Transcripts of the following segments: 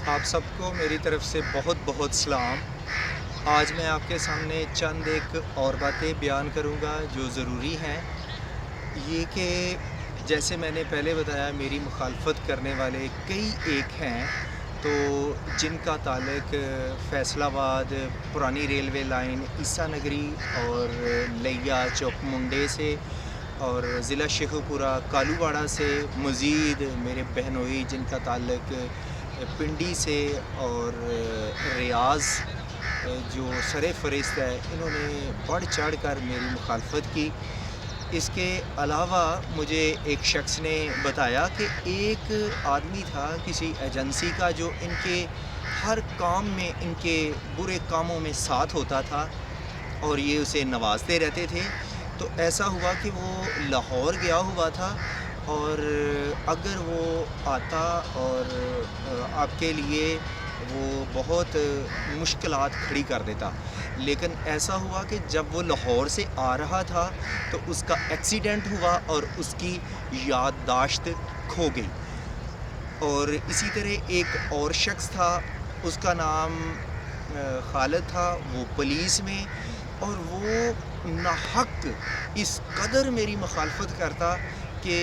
آپ سب کو میری طرف سے بہت بہت سلام۔ آج میں آپ کے سامنے چند ایک اور باتیں بیان کروں گا جو ضروری ہیں۔ یہ کہ جیسے میں نے پہلے بتایا میری مخالفت کرنے والے کئی ایک ہیں، تو جن کا تعلق فیصل آباد پرانی ریلوے لائن عیسیٰ نگری اور لیا چوک منڈے سے اور ضلع شیخوپورہ کالوواڑہ سے، مزید میرے بہنوئی جن کا تعلق پنڈی سے اور ریاض جو سر فہرست ہے، انہوں نے بڑھ چڑھ کر میری مخالفت کی۔ اس کے علاوہ مجھے ایک شخص نے بتایا کہ ایک آدمی تھا کسی ایجنسی کا جو ان کے ہر کام میں، ان کے برے کاموں میں ساتھ ہوتا تھا اور یہ اسے نوازتے رہتے تھے۔ تو ایسا ہوا کہ وہ لاہور گیا ہوا تھا، اور اگر وہ آتا اور آپ کے لیے وہ بہت مشکلات کھڑی کر دیتا، لیکن ایسا ہوا کہ جب وہ لاہور سے آ رہا تھا تو اس کا ایکسیڈنٹ ہوا اور اس کی یادداشت کھو گئی۔ اور اسی طرح ایک اور شخص تھا، اس کا نام خالد تھا، وہ پولیس میں، اور وہ ناحق اس قدر میری مخالفت کرتا کہ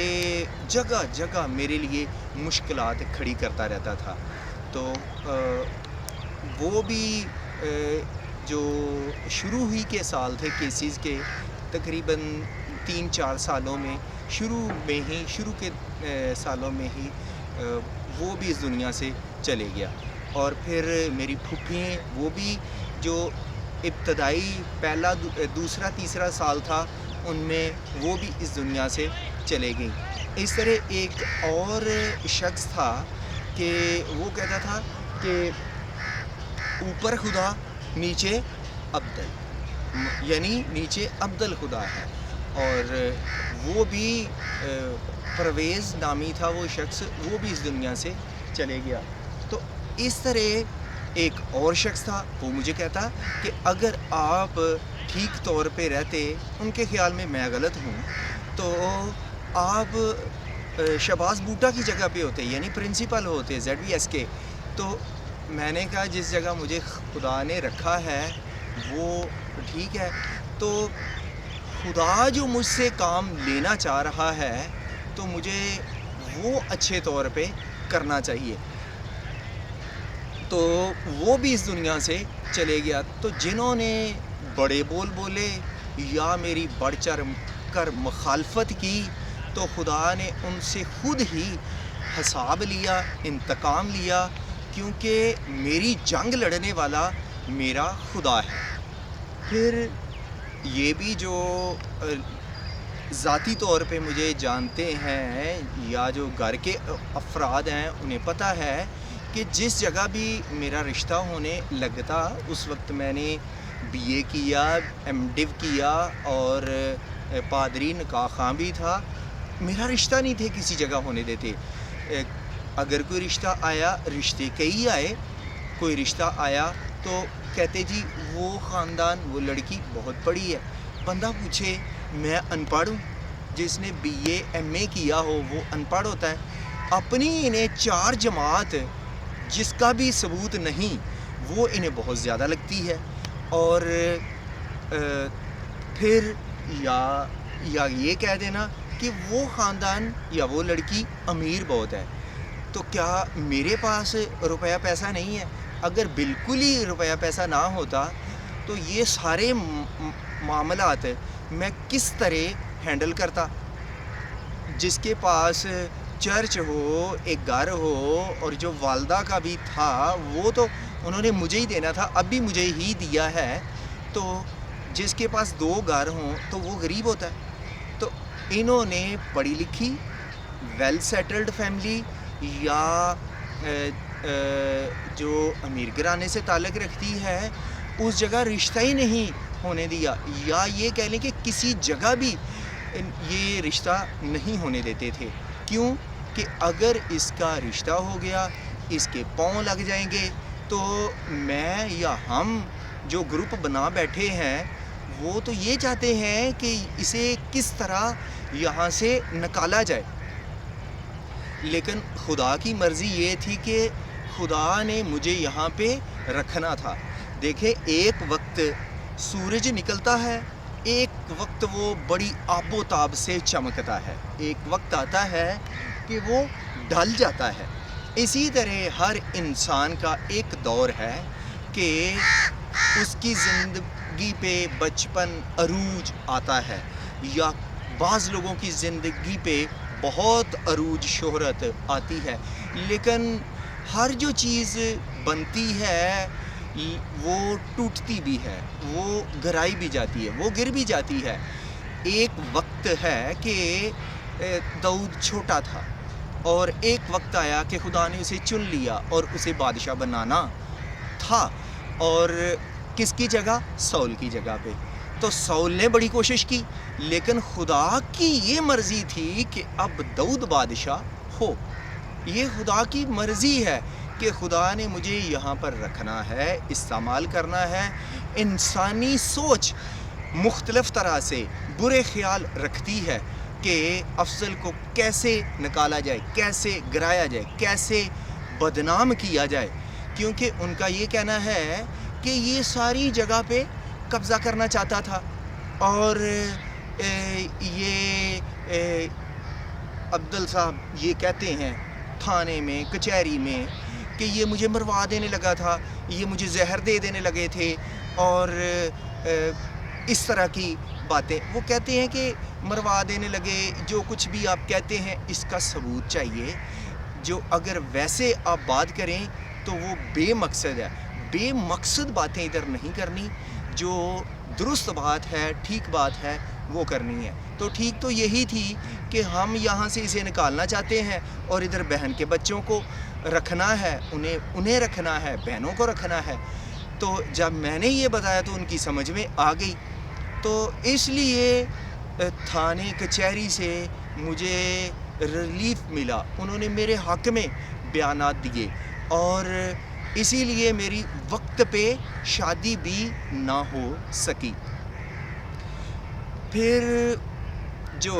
جگہ جگہ میرے لیے مشکلات کھڑی کرتا رہتا تھا۔ تو وہ بھی جو شروع ہی کے سال تھے کیسز کے، تقریباً 3-4 سالوں میں، شروع کے سالوں میں ہی وہ بھی اس دنیا سے چلے گیا۔ اور پھر میری پھوپھییں، وہ بھی جو ابتدائی پہلا دوسرا تیسرا سال تھا ان میں، وہ بھی اس دنیا سے چلے گئیں۔ اس طرح ایک اور شخص تھا کہ وہ کہتا تھا کہ اوپر خدا نیچے عبدل، یعنی نیچے عبدل خدا ہے۔ اور وہ بھی پرویز نامی تھا وہ شخص، وہ بھی اس دنیا سے چلے گیا۔ تو اس طرح ایک اور شخص تھا، وہ مجھے کہتا کہ اگر آپ ٹھیک طور پہ رہتے، ان کے خیال میں غلط ہوں، تو آپ شہباز بوٹا کی جگہ پہ ہوتے، یعنی پرنسپل ہوتے ZBS کے۔ تو میں نے کہا جس جگہ مجھے خدا نے رکھا ہے وہ ٹھیک ہے، تو خدا جو مجھ سے کام لینا چاہ رہا ہے تو مجھے وہ اچھے طور پہ کرنا چاہیے۔ تو وہ بھی اس دنیا سے چلے گیا۔ تو جنہوں نے بڑے بول بولے یا میری بڑھ چڑھ کر مخالفت کی، تو خدا نے ان سے خود ہی حساب لیا، انتقام لیا، کیونکہ میری جنگ لڑنے والا میرا خدا ہے۔ پھر یہ بھی جو ذاتی طور پہ مجھے جانتے ہیں یا جو گھر کے افراد ہیں، انہیں پتہ ہے کہ جس جگہ بھی میرا رشتہ ہونے لگتا، اس وقت میں نے BA کیا، MDiv کیا اور پادری نکاح خواں بھی تھا، میرا رشتہ نہیں تھے کسی جگہ ہونے دیتے۔ اگر کوئی رشتہ آیا، رشتے کئی آئے، کوئی رشتہ آیا تو کہتے جی وہ خاندان، وہ لڑکی بہت پڑھی ہے۔ بندہ پوچھے میں ان پڑھ ہوں؟ جس نے BA MA کیا ہو وہ ان پڑھ ہوتا ہے؟ اپنی انہیں 4 جماعت جس کا بھی ثبوت نہیں، وہ انہیں بہت زیادہ لگتی ہے۔ اور پھر یا یہ کہہ دینا کہ وہ خاندان یا وہ لڑکی امیر بہت ہے۔ تو کیا میرے پاس روپیہ پیسہ نہیں ہے؟ اگر بالکل ہی روپیہ پیسہ نہ ہوتا تو یہ سارے معاملات میں کس طرح ہینڈل کرتا؟ جس کے پاس چرچ ہو، ایک گھر ہو، اور جو والدہ کا بھی تھا وہ تو انہوں نے مجھے ہی دینا تھا، اب بھی مجھے ہی دیا ہے۔ تو جس کے پاس 2 گھر ہوں تو وہ غریب ہوتا ہے۔ تو انہوں نے پڑھی لکھی ویل سیٹلڈ فیملی یا جو امیر گھرانے سے تعلق رکھتی ہے، اس جگہ رشتہ ہی نہیں ہونے دیا، یا یہ کہہ لیں کہ کسی جگہ بھی یہ رشتہ نہیں ہونے دیتے تھے۔ کیوں کہ اگر اس کا رشتہ ہو گیا، اس کے پاؤں لگ جائیں گے، تو میں یا ہم جو گروپ بنا بیٹھے ہیں وہ تو یہ چاہتے ہیں کہ اسے کس طرح یہاں سے نکالا جائے۔ لیکن خدا کی مرضی یہ تھی کہ खुदा ने मुझे यहाँ पे रखना था। देखें, एक वक्त सूरज निकलता है, एक वक्त वो बड़ी आबोताब से चमकता है, एक वक्त आता है कि वो ढल जाता है। इसी तरह हर इंसान का एक दौर है कि उसकी ज़िंदगी पे बचपन अरूज आता है, या बाज़ लोगों की ज़िंदगी पे बहुत अरूज शोहरत आती है। लेकिन हर जो चीज़ बनती है वो टूटती भी है, वो गिराई भी जाती है, वो गिर भी जाती है। एक वक्त है कि दाऊद छोटा था और एक वक्त आया कि खुदा ने उसे चुन लिया और उसे बादशाह बनाना था। और किसकी जगह? सौल की जगह पे। तो सौल ने बड़ी कोशिश की, लेकिन खुदा की ये मर्ज़ी थी कि अब दाऊद बादशाह हो। ये खुदा की मर्ज़ी है कि खुदा ने मुझे यहाँ पर रखना है, इस्तेमाल करना है। इंसानी सोच मुख्तलिफ़ तरह से बुरे ख्याल रखती है कि अफजल को कैसे निकाला जाए, कैसे गिराया जाए, कैसे बदनाम किया जाए, क्योंकि उनका ये कहना है कि ये सारी जगह पे कब्ज़ा करना चाहता था। और अब्दुल साहब ये कहते हैं थाने में, कचहरी में, कि ये मुझे मरवा देने लगा था, ये मुझे जहर दे देने लगे थे, और इस तरह की बातें वो कहते हैं कि मरवा देने लगे। जो कुछ भी आप कहते हैं इसका सबूत चाहिए। जो अगर वैसे आप बात करें तो वो बेमकसद है। बेमकसद बातें इधर नहीं करनी, जो दुरुस्त बात है, ठीक बात है, वो करनी है। तो ठीक तो यही थी कि हम यहाँ से इसे निकालना चाहते हैं और इधर बहन के बच्चों को रखना है, उन्हें रखना है, बहनों को रखना है। तो जब मैंने ये बताया तो उनकी समझ में आ गई। तो इसलिए थाने कचहरी से मुझे रिलीफ मिला, उन्होंने मेरे हक़ में बयानात दिए, और इसीलिए मेरी वक्त पे शादी भी ना हो सकी। फिर जो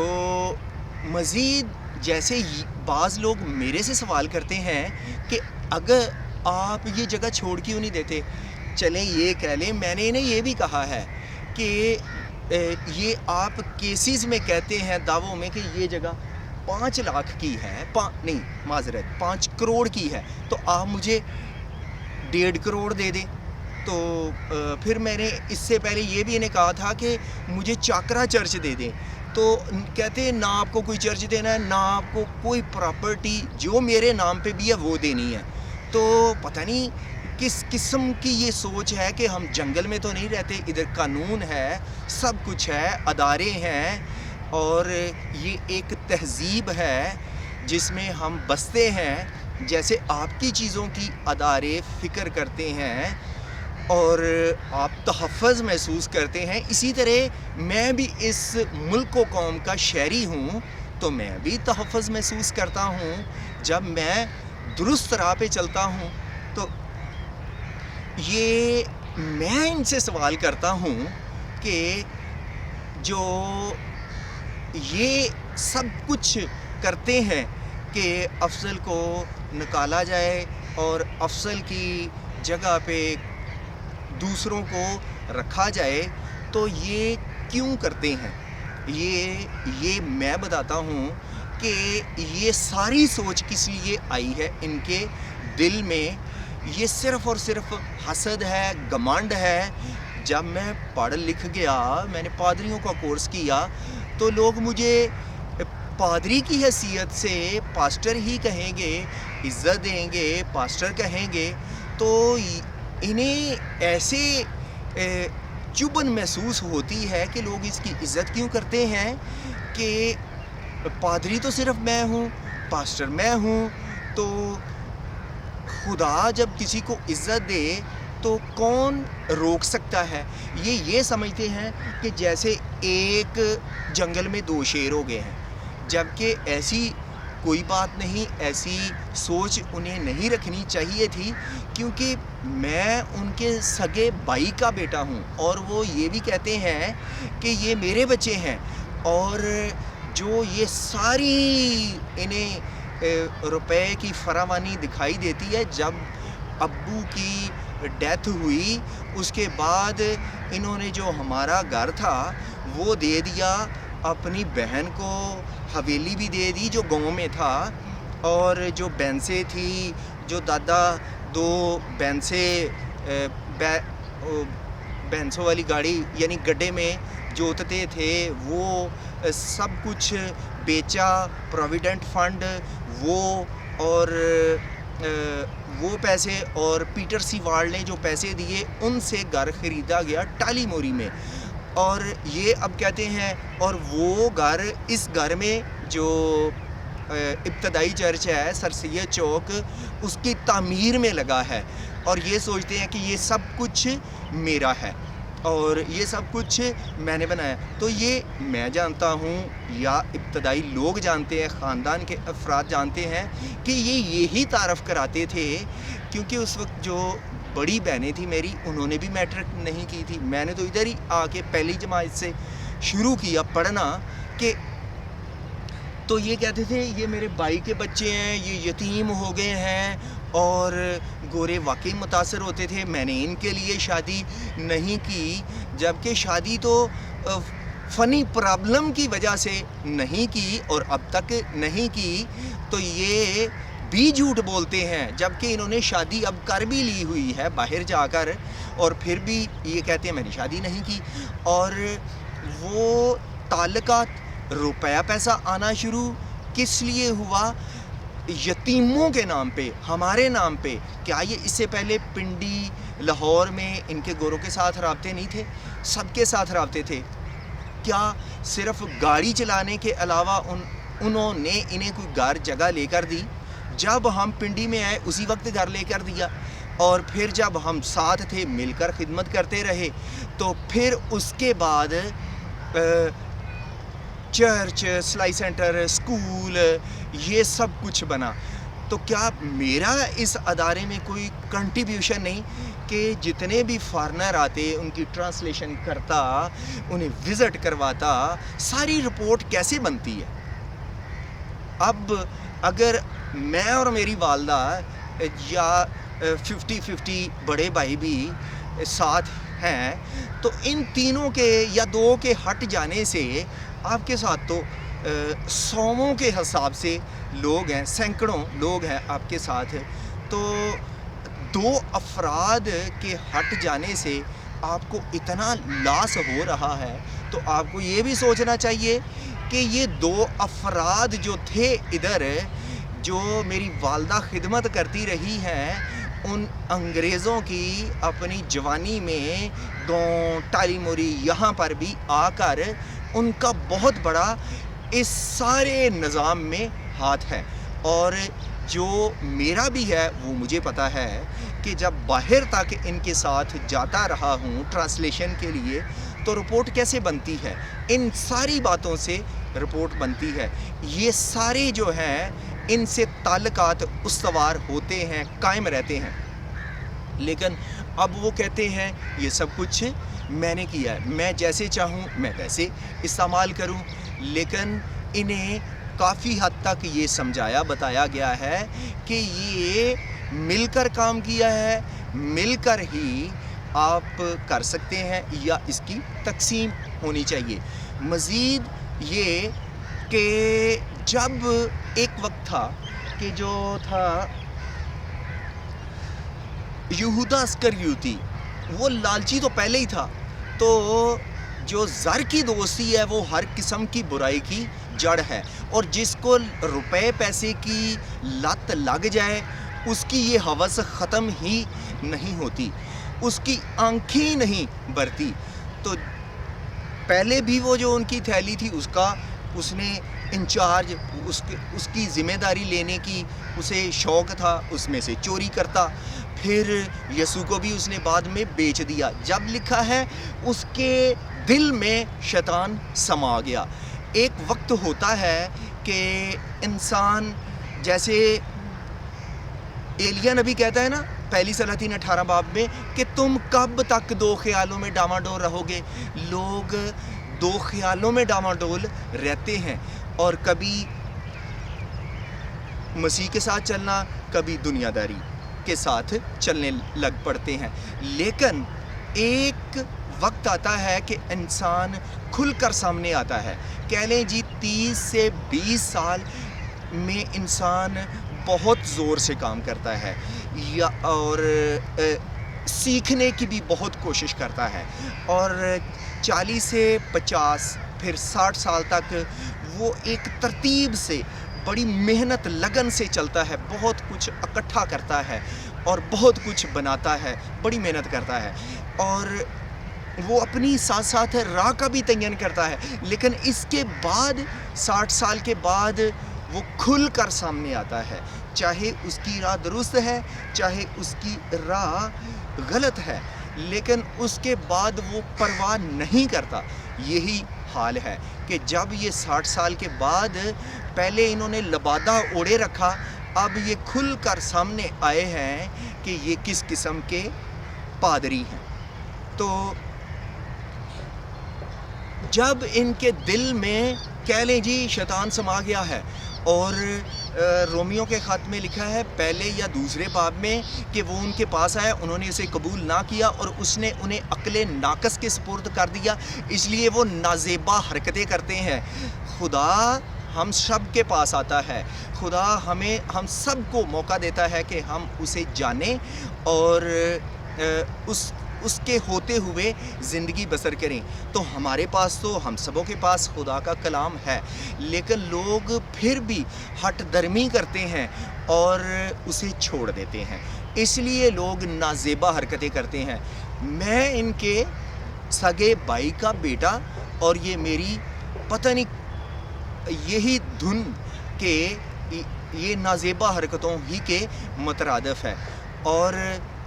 मज़ीद, जैसे बाज़ लोग मेरे से सवाल करते हैं कि अगर आप ये जगह छोड़ क्यों नहीं देते। चलें ये कह लें, मैंने इन्हें ये भी कहा है कि ये आप केसेस में कहते हैं, दावों में, कि ये जगह 5 लाख की है, नहीं माजरत 5 करोड़ की है, तो आप मुझे 1.5 करोड़ दे दें। तो फिर मैंने इससे पहले ये भी इन्हें कहा था कि मुझे चाकरा चर्च दे दें। तो कहते हैं ना आपको कोई चर्च देना है, ना आपको कोई प्रॉपर्टी जो मेरे नाम पे भी है वो देनी है। तो पता नहीं किस किस्म की ये सोच है कि हम जंगल में तो नहीं रहते, इधर कानून है, सब कुछ है, अदारे हैं, और ये एक तहज़ीब है जिसमें हम बसते हैं। जैसे आपकी चीज़ों की अदारे फ़िक्र करते हैं और आप तहफ़्फ़ुज़ महसूस करते हैं, इसी तरह मैं भी इस मुल्क व कौम का शहरी हूँ, तो मैं भी तहफ़्फ़ुज़ महसूस करता हूँ जब मैं दुरुस्त राह पे चलता हूँ। तो ये मैं इनसे सवाल करता हूँ कि जो ये सब कुछ करते हैं कि अफजल को निकाला जाए और अफजल की जगह पे दूसरों को रखा जाए, तो ये क्यों करते हैं? ये मैं बताता हूँ कि ये सारी सोच किस लिए आई है इनके दिल में। ये सिर्फ़ और सिर्फ हसद है, घमंड है। जब मैं पढ़ लिख गया, मैंने पादरियों का कोर्स किया, तो लोग मुझे पादरी की हैसियत से पास्टर ही कहेंगे, इज़्ज़त देंगे, पास्टर कहेंगे। तो इन्हें ऐसे चुभन महसूस होती है कि लोग इसकी इज़्ज़त क्यों करते हैं कि पादरी तो सिर्फ मैं हूँ, पास्टर मैं हूँ। तो खुदा जब किसी को इज़्ज़त दे तो कौन रोक सकता है? ये समझते हैं कि जैसे एक जंगल में 2 शेर हो गए हैं, जबकि ऐसी कोई बात नहीं, ऐसी सोच उन्हें नहीं रखनी चाहिए थी, क्योंकि मैं उनके सगे भाई का बेटा हूँ और वो ये भी कहते हैं कि ये मेरे बच्चे हैं। और जो ये सारी इन्हें रुपए की फरावानी दिखाई देती है। जब अब्बू की डेथ हुई उसके बाद इन्होंने जो हमारा घर था वो दे दिया, अपनी बहन को हवेली भी दे दी जो गांव में था, और जो भैंसें थी, जो दादा 2 भैंसें भैंसों वाली गाड़ी यानी गड्ढे में जोतते थे, वो सब कुछ बेचा। प्रोविडेंट फंड वो, और वो पैसे और पीटर सीवार्ड ने जो पैसे दिए उनसे घर ख़रीदा गया टाली मोरी में। और ये अब कहते हैं, और वो घर, इस घर में जो इब्तदाई चर्च है सर सैयद चौक, उसकी तामीर में लगा है, और ये सोचते हैं कि ये सब कुछ मेरा है और ये सब कुछ मैंने बनाया। तो ये मैं जानता हूँ या इब्तदाई लोग जानते हैं, ख़ानदान के अफराद जानते हैं कि ये यही तारफ़ कराते थे, क्योंकि उस वक्त जो बड़ी बहनें थी मेरी, उन्होंने भी मैट्रिक नहीं की थी। मैंने तो इधर ही आके पहली जमात से शुरू किया पढ़ना कि, तो ये कहते थे ये मेरे भाई के बच्चे हैं, ये यतीम हो गए हैं, और गोरे वाकई मुतासर होते थे। मैंने इनके लिए शादी नहीं की, जबकि शादी तो फ़नी प्रॉब्लम की वजह से नहीं की और अब तक नहीं की। तो ये भी झूठ बोलते हैं, जबकि इन्होंने शादी अब कर भी ली हुई है बाहर जाकर, और फिर भी ये कहते हैं मैंने शादी नहीं की। और वो ताल्लुकात, रुपया पैसा आना शुरू किस लिए हुआ? यतीमों के नाम पे, हमारे नाम पे। क्या ये इससे पहले पिंडी, लाहौर में इनके गोरों के साथ राब्ते नहीं थे? सबके साथ राब्ते थे। क्या सिर्फ गाड़ी चलाने के अलावा उन्होंने इन्हें कोई घर जगह लेकर दी? जब हम पिंडी में आए उसी वक्त घर लेकर दिया, और फिर जब हम साथ थे मिलकर खिदमत करते रहे, तो फिर उसके बाद चर्च, सिलाई सेंटर, स्कूल, ये सब कुछ बना। तो क्या मेरा इस अदारे में कोई कंट्रीब्यूशन नहीं कि जितने भी फॉरेनर आते उनकी ट्रांसलेशन करता, उन्हें विज़िट करवाता? सारी रिपोर्ट कैसे बनती है? अब अगर मैं और मेरी वालदा या 50-50 बड़े भाई भी साथ हैं, तो इन तीनों के या 2 के हट जाने से आपके साथ तो सौों के हिसाब से लोग हैं, सैकड़ों लोग हैं आपके साथ। तो 2 अफराद के हट जाने से आपको इतना लॉस हो रहा है, तो आपको ये भी सोचना चाहिए कि ये 2 अफराद जो थे इधर, जो मेरी वालदा खिदमत करती रही हैं, उन अंग्रेज़ों की अपनी जवानी में गाँव टाली मोरी यहाँ पर भी आकर उनका बहुत बड़ा इस सारे निज़ाम में हाथ है। और जो मेरा भी है वो मुझे पता है कि जब बाहर तक इनके साथ जाता रहा हूँ ट्रांसलेशन के लिए, तो रिपोर्ट कैसे बनती है? इन सारी बातों से रिपोर्ट बनती है। ये सारे जो हैं इनसे ताल्लुकात उस्तवार होते हैं, कायम रहते हैं। लेकिन अब वो कहते हैं ये सब कुछ मैंने किया है, मैं जैसे चाहूँ मैं वैसे इस्तेमाल करूँ। लेकिन इन्हें काफ़ी हद तक ये समझाया बताया गया है कि ये मिलकर काम किया है, मिलकर ही आप कर सकते हैं, या इसकी तकसीम होनी चाहिए। मज़ीद ये कि जब एक वक्त था कि जो था यहूदा अस्करियोती, वो लालची तो पहले ही था। तो जो ज़र की दोस्ती है वो हर किस्म की बुराई की जड़ है, और जिसको रुपए पैसे की लत लग जाए उसकी ये हवस ख़त्म ही नहीं होती, उसकी आँखें ही नहीं भरती। तो पहले भी वो जो उनकी थैली थी उसने इंचार्ज, उसकी ज़िम्मेदारी लेने की उसे शौक़ था, उसमें से चोरी करता। फिर यसू को भी उसने बाद में बेच दिया। जब लिखा है उसके दिल में शैतान समा गया। एक वक्त होता है कि इंसान, जैसे एलिया नबी कहता है ना पहली सलातीन 18 बाब में, कि तुम कब तक 2 ख्यालों में डामाडोल रहोगे। लोग 2 ख्यालों में डामाडोल रहते हैं, और कभी مسیح کے ساتھ چلنا، کبھی دنیا داری کے ساتھ چلنے لگ پڑتے ہیں۔ لیکن ایک وقت آتا ہے کہ انسان کھل کر سامنے آتا ہے۔ کہہ لیں جی 30 سے 20 سال میں انسان بہت زور سے کام کرتا ہے اور سیکھنے کی بھی بہت کوشش کرتا ہے، اور 40 سے 50 پھر 60 سال تک وہ ایک ترتیب سے بڑی محنت لگن سے چلتا ہے، بہت کچھ اکٹھا کرتا ہے اور بہت کچھ بناتا ہے، بڑی محنت کرتا ہے، اور وہ اپنی ساتھ ساتھ راہ کا بھی تعین کرتا ہے۔ لیکن اس کے بعد 60 سال کے بعد وہ کھل کر سامنے آتا ہے، چاہے اس کی راہ درست ہے چاہے اس کی راہ غلط ہے، لیکن اس کے بعد وہ پرواہ نہیں کرتا۔ یہی حال ہے کہ جب یہ 60 سال کے بعد پہلے انہوں نے لبادہ اوڑے رکھا، اب یہ کھل کر سامنے آئے ہیں کہ یہ کس قسم کے پادری ہیں۔ تو جب ان کے دل میں کہہ لیں جی شیطان سما گیا ہے، اور رومیو کے خط میں لکھا ہے پہلے یا دوسرے باب میں کہ وہ ان کے پاس آیا، انہوں نے اسے قبول نہ کیا اور اس نے انہیں عقل ناقص کے سپرد کر دیا، اس لیے وہ نازیبا حرکتیں کرتے ہیں۔ خدا ہم سب کے پاس آتا ہے، خدا ہم سب کو موقع دیتا ہے کہ ہم اسے جانیں اور اس کے ہوتے ہوئے زندگی بسر کریں۔ تو ہمارے پاس تو ہم سبوں کے پاس خدا کا کلام ہے، لیکن لوگ پھر بھی ہٹ درمی کرتے ہیں اور اسے چھوڑ دیتے ہیں، اس لیے لوگ نازیبا حرکتیں کرتے ہیں۔ میں ان کے سگے بھائی کا بیٹا، اور یہ میری پتہ نہیں یہی دھن کہ یہ نازیبا حرکتوں ہی کے مترادف ہے۔ اور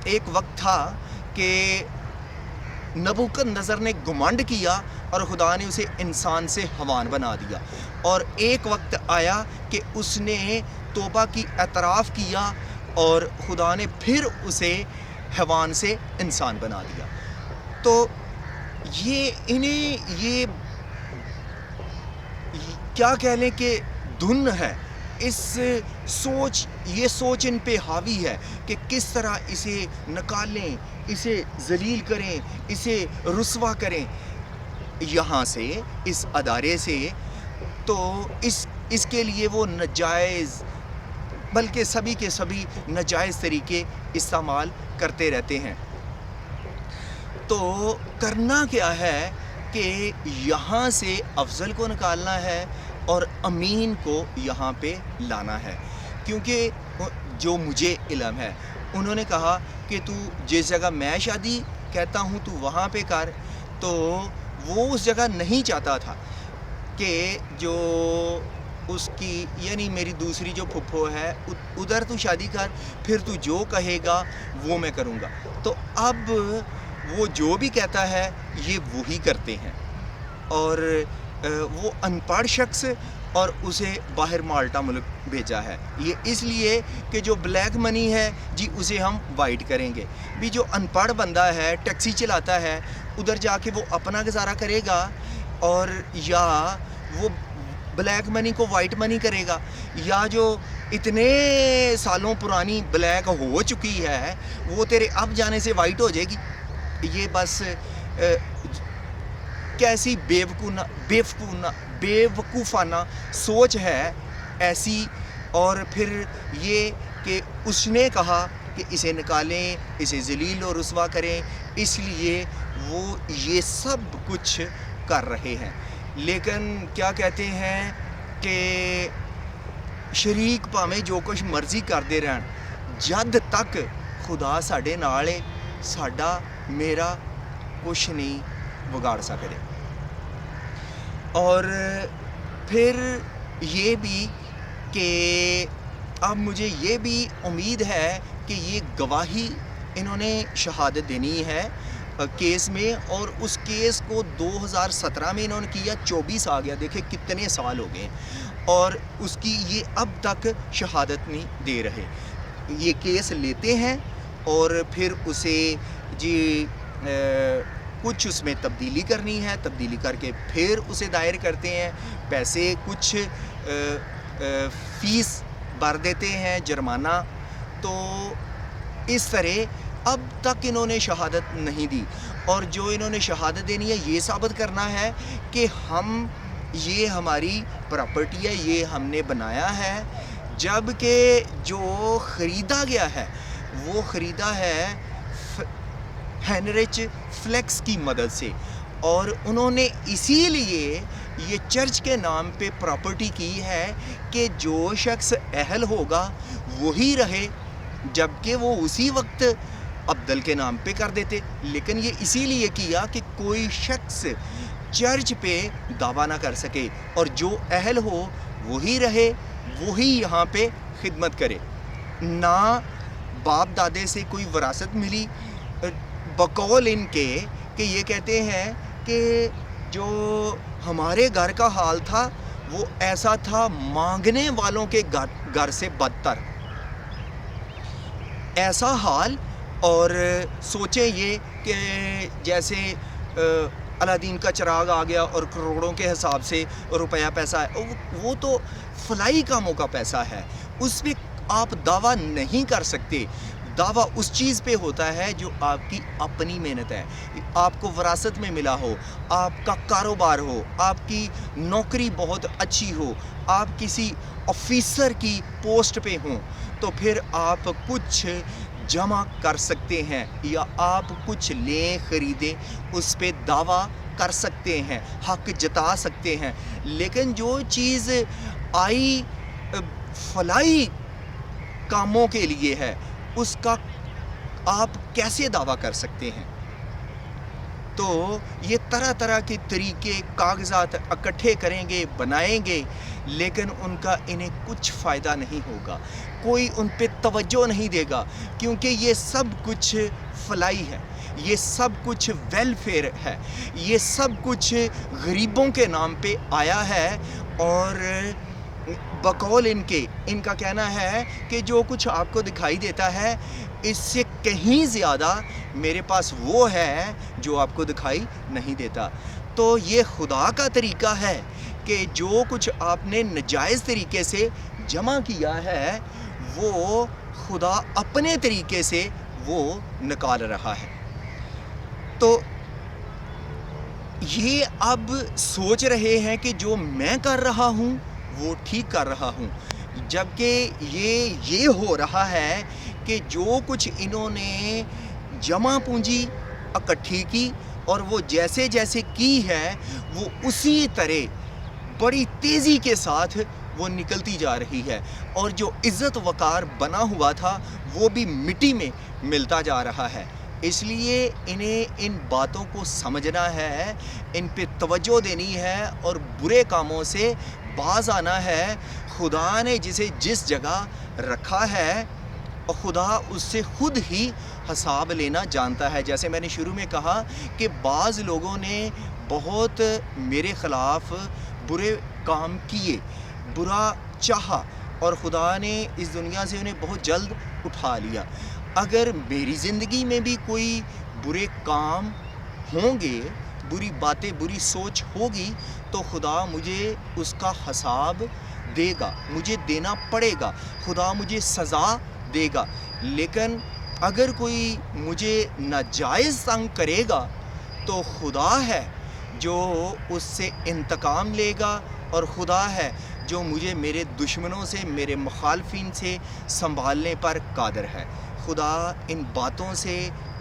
ایک وقت تھا کہ نبوکد نظر نے گھمنڈ کیا اور خدا نے اسے انسان سے حیوان بنا دیا، اور ایک وقت آیا کہ اس نے توبہ کی اعتراف کیا اور خدا نے پھر اسے حیوان سے انسان بنا دیا۔ تو یہ کیا کہہ لیں کہ دھن ہے، یہ سوچ ان پہ حاوی ہے کہ کس طرح اسے نکالیں، اسے ذلیل کریں، اسے رسوا کریں یہاں سے، اس ادارے سے۔ تو اس کے لیے وہ ناجائز، بلکہ سبھی کے سبھی ناجائز طریقے استعمال کرتے رہتے ہیں۔ تو کرنا کیا ہے کہ یہاں سے افضل کو نکالنا ہے اور امین کو یہاں پہ لانا ہے، کیونکہ جو مجھے علم ہے، انہوں نے کہا کہ تو جس جگہ میں شادی کہتا ہوں تو وہاں پہ کر، تو وہ اس جگہ نہیں چاہتا تھا کہ جو اس کی یعنی میری دوسری جو پھپھو ہے ادھر تو شادی کر، پھر تو جو کہے گا وہ میں کروں گا۔ تو اب وہ جو بھی کہتا ہے یہ وہی کرتے ہیں، اور وہ ان پڑھ شخص، اور اسے باہر مالٹا ملک بھیجا ہے، یہ اس لیے کہ جو بلیک منی ہے جی اسے ہم وائٹ کریں گے۔ بھی جو ان پڑھ بندہ ہے ٹیکسی چلاتا ہے، ادھر جا کے وہ اپنا گزارا کرے گا، اور یا وہ بلیک منی کو وائٹ منی کرے گا، یا جو اتنے سالوں پرانی بلیک ہو چکی ہے وہ تیرے اب جانے سے وائٹ ہو جائے گی۔ یہ بس کیسی بے وقوفانہ سوچ ہے ایسی۔ اور پھر یہ کہ اس نے کہا کہ اسے نکالیں، اسے ذلیل و رسوا کریں، اس لیے وہ یہ سب کچھ کر رہے ہیں۔ لیکن کیا کہتے ہیں کہ شریک پاویں جو کچھ مرضی کردے رہن، جد تک خدا ساڈے نال ہے، ساڈا میرا کچھ نہیں بگاڑ سکتے۔ اور پھر یہ بھی کہ اب مجھے یہ بھی امید ہے کہ یہ گواہی انہوں نے شہادت دینی ہے کیس میں، اور اس کیس کو 2017 میں انہوں نے کیا، 24 آ گیا، دیکھیں کتنے سال ہو گئے، اور اس کی یہ اب تک شہادت نہیں دے رہے۔ یہ کیس لیتے ہیں اور پھر اسے جی کچھ اس میں تبدیلی کرنی ہے، تبدیلی کر کے پھر اسے دائر کرتے ہیں، پیسے کچھ فیس भर देते हैं जुर्माना। तो इस तरह अब तक इन्होंने शहादत नहीं दी, और जो इन्होंने शहादत देनी है ये साबित करना है कि ये हमारी प्रॉपर्टी है, ये हमने बनाया है, जबकि जो ख़रीदा गया है वो ख़रीदा है हेनरिच फ्लेक्स की मदद से, और उन्होंने इसीलिए ये चर्च के नाम पे प्रॉपर्टी की है कि जो शख्स अहल होगा वही रहे, जबकि वो उसी वक्त अब्दल के नाम पे कर देते। लेकिन ये इसीलिए किया कि कोई शख्स चर्च पे दावा ना कर सके, और जो अहल हो वही रहे, वही यहाँ पे खिदमत करे। ना बाप दादे से कोई विरासत मिली, बकौल इनके कि ये कहते हैं कि जो हमारे घर का हाल था वो ऐसा था मांगने वालों के घर से बदतर ऐसा हाल। और सोचें ये कि जैसे अलादीन का चिराग आ गया और करोड़ों के हिसाब से रुपया पैसा है, वो तो फलाई कामों का पैसा है, उस पर आप दावा नहीं कर सकते। दावा उस चीज़ पे होता है जो आपकी अपनी मेहनत है, आपको विरासत में मिला हो, आपका कारोबार हो, आपकी नौकरी बहुत अच्छी हो, आप किसी ऑफिसर की पोस्ट पे हों, तो फिर आप कुछ जमा कर सकते हैं या आप कुछ लें ख़रीदें, उस पे दावा कर सकते हैं, हक जता सकते हैं। लेकिन जो चीज़ आई फलाई कामों के लिए है, उसका आप कैसे दावा कर सकते हैं? तो ये तरह तरह के तरीके कागजात इकट्ठे करेंगे, बनाएंगे, लेकिन उनका इन्हें कुछ फ़ायदा नहीं होगा, कोई उन पे तवज्जो नहीं देगा, क्योंकि ये सब कुछ फलाई है, ये सब कुछ वेलफेयर है, ये सब कुछ गरीबों के नाम पे आया है। और बकौल इनका कहना है कि जो कुछ आपको दिखाई देता है इससे कहीं ज़्यादा मेरे पास वो है जो आपको दिखाई नहीं देता। तो ये खुदा का तरीका है कि जो कुछ आपने नाजायज़ तरीके से जमा किया है वो खुदा अपने तरीके से वो निकाल रहा है। तो ये अब सोच रहे हैं कि जो मैं कर रहा हूँ वो ठीक कर रहा हूँ, जबकि ये हो रहा है कि जो कुछ इन्होंने जमा पूंजी इकट्ठी की और वो जैसे जैसे की है वो उसी तरह बड़ी तेज़ी के साथ वो निकलती जा रही है, और जो इज़्ज़त वक़ार बना हुआ था वो भी मिट्टी में मिलता जा रहा है। इसलिए इन्हें इन बातों को समझना है, इन पे तवज्जो देनी है और बुरे कामों से बाज आना है। खुदा ने जिसे जिस जगह रखा है और खुदा उससे खुद ही हिसाब लेना जानता है। जैसे मैंने शुरू में कहा कि बाज़ लोगों ने बहुत मेरे ख़िलाफ़ बुरे काम किए, बुरा चाहा, और खुदा ने इस दुनिया से उन्हें बहुत जल्द उठा लिया। अगर मेरी ज़िंदगी में भी कोई बुरे काम होंगे, बुरी बातें, बुरी सोच होगी, तो खुदा मुझे उसका हिसाब देगा, मुझे देना पड़ेगा, खुदा मुझे सज़ा देगा। लेकिन अगर कोई मुझे नाजायज़ तंग करेगा तो खुदा है जो उससे इंतकाम लेगा, और खुदा है जो मुझे मेरे दुश्मनों से, मेरे मुखालफिन से संभालने पर कादिर है। खुदा इन बातों से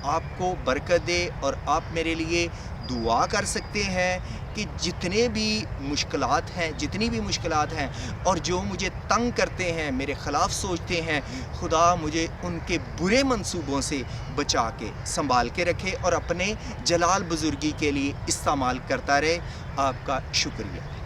आपको बरकत दे, और आप मेरे लिए दुआ कर सकते हैं कि जितनी भी मुश्किलात हैं और जो मुझे तंग करते हैं, मेरे ख़िलाफ़ सोचते हैं, खुदा मुझे उनके बुरे मंसूबों से बचा के संभाल के रखे और अपने जलाल बुज़ुर्गी के लिए इस्तेमाल करता रहे। आपका शुक्रिया।